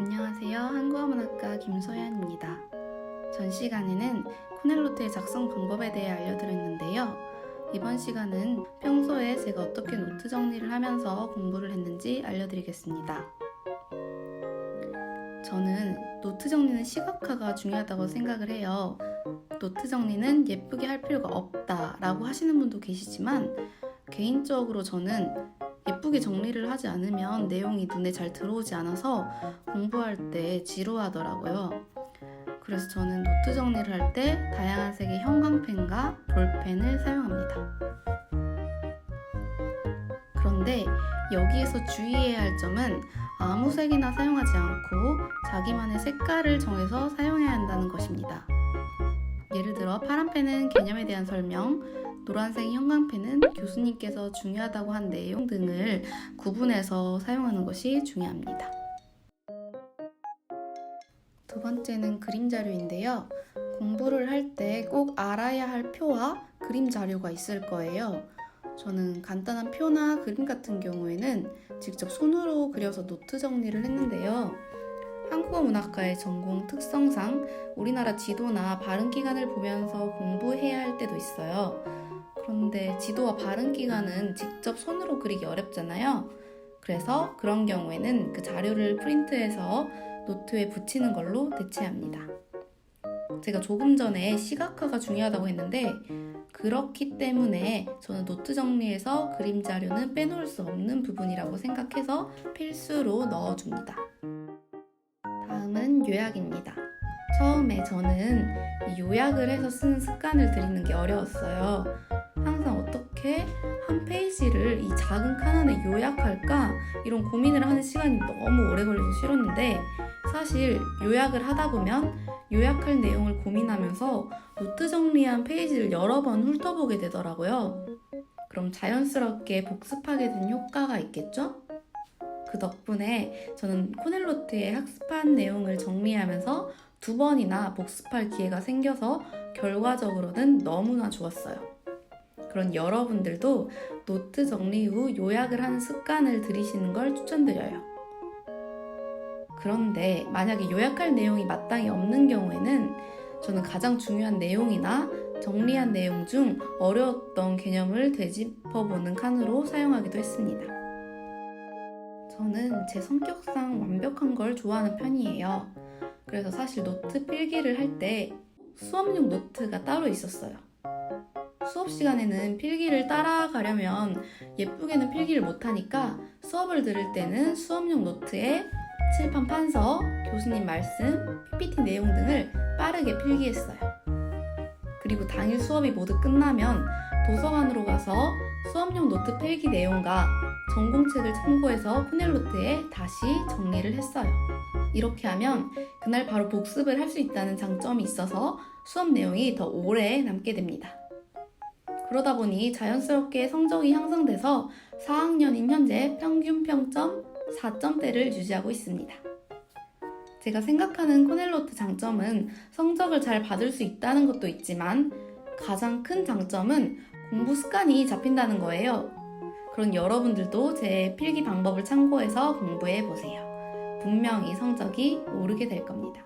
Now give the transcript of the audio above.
안녕하세요. 한국어문학과 김소연입니다. 전 시간에는 코넬노트의 작성 방법에 대해 알려드렸는데요. 이번 시간은 평소에 제가 어떻게 노트 정리를 하면서 공부를 했는지 알려드리겠습니다. 저는 노트 정리는 시각화가 중요하다고 생각을 해요. 노트 정리는 예쁘게 할 필요가 없다라고 하시는 분도 계시지만 개인적으로 저는 예쁘게 정리를 하지 않으면 내용이 눈에 잘 들어오지 않아서 공부할 때 지루하더라고요. 그래서 저는 노트 정리를 할 때 다양한 색의 형광펜과 볼펜을 사용합니다. 그런데 여기에서 주의해야 할 점은 아무 색이나 사용하지 않고 자기만의 색깔을 정해서 사용해야 한다는 것입니다. 예를 들어 파란 펜은 개념에 대한 설명, 노란색 형광펜은 교수님께서 중요하다고 한 내용 등을 구분해서 사용하는 것이 중요합니다. 두 번째는 그림 자료인데요. 공부를 할 때 꼭 알아야 할 표와 그림 자료가 있을 거예요. 저는 간단한 표나 그림 같은 경우에는 직접 손으로 그려서 노트 정리를 했는데요. 한국어 문학과의 전공 특성상 우리나라 지도나 발음 기간을 보면서 공부해야 할 때도 있어요. 그런데 지도와 발음 기간은 직접 손으로 그리기 어렵잖아요. 그래서 그런 경우에는 그 자료를 프린트해서 노트에 붙이는 걸로 대체합니다. 제가 조금 전에 시각화가 중요하다고 했는데 그렇기 때문에 저는 노트 정리에서 그림 자료는 빼놓을 수 없는 부분이라고 생각해서 필수로 넣어줍니다. 다음은 요약입니다. 처음에 저는 요약을 해서 쓰는 습관을 들이는 게 어려웠어요. 항상 어떻게 한 페이지를 이 작은 칸 안에 요약할까? 이런 고민을 하는 시간이 너무 오래 걸려서 싫었는데 사실 요약을 하다 보면 요약할 내용을 고민하면서 노트 정리한 페이지를 여러 번 훑어보게 되더라고요. 그럼 자연스럽게 복습하게 된 효과가 있겠죠? 그 덕분에 저는 코넬노트에 학습한 내용을 정리하면서 2번이나 복습할 기회가 생겨서 결과적으로는 너무나 좋았어요. 그런 여러분들도 노트 정리 후 요약을 하는 습관을 들이시는 걸 추천드려요. 그런데 만약에 요약할 내용이 마땅히 없는 경우에는 저는 가장 중요한 내용이나 정리한 내용 중 어려웠던 개념을 되짚어보는 칸으로 사용하기도 했습니다. 저는 제 성격상 완벽한 걸 좋아하는 편이에요. 그래서 사실 노트 필기를 할 때 수업용 노트가 따로 있었어요. 수업 시간에는 필기를 따라가려면 예쁘게는 필기를 못하니까 수업을 들을 때는 수업용 노트에 칠판 판서, 교수님 말씀, PPT 내용 등을 빠르게 필기했어요. 그리고 당일 수업이 모두 끝나면 도서관으로 가서 수업용 노트 필기 내용과 전공책을 참고해서 코넬노트에 다시 정리를 했어요. 이렇게 하면 그날 바로 복습을 할 수 있다는 장점이 있어서 수업 내용이 더 오래 남게 됩니다. 그러다 보니 자연스럽게 성적이 향상돼서 4학년인 현재 평균 평점 4점대를 유지하고 있습니다. 제가 생각하는 코넬노트 장점은 성적을 잘 받을 수 있다는 것도 있지만 가장 큰 장점은 공부 습관이 잡힌다는 거예요. 그런 여러분들도 제 필기 방법을 참고해서 공부해보세요. 분명히 성적이 오르게 될 겁니다.